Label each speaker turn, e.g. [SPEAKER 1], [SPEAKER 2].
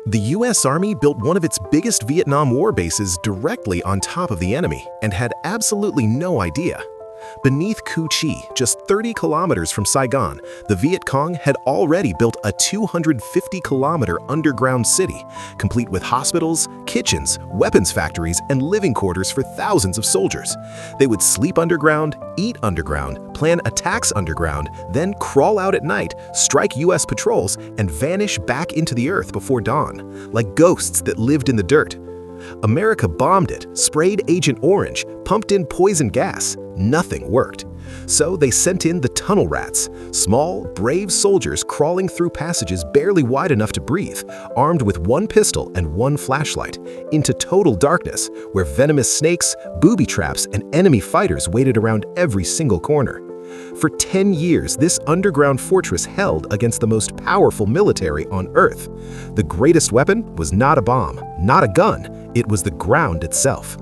[SPEAKER 1] The US Army built one of its biggest Vietnam War bases directly on top of the enemy and had absolutely no idea. Beneath Cu Chi, just 30 kilometers from Saigon, the Viet Cong had already built a 250-kilometer underground city, complete with hospitals, kitchens, weapons factories, and living quarters for thousands of soldiers. They would sleep underground, eat underground, plan attacks underground, then crawl out at night, strike US patrols, and vanish back into the earth before dawn, like ghosts that lived in the dirt. America bombed it, sprayed Agent Orange, pumped in poison gas. Nothing worked. So they sent in the tunnel rats, small, brave soldiers crawling through passages barely wide enough to breathe, armed with one pistol and one flashlight, into total darkness, where venomous snakes, booby traps, and enemy fighters waited around every single corner. For 10 years, this underground fortress held against the most powerful military on Earth. The greatest weapon was not a bomb, not a gun, it was the ground itself.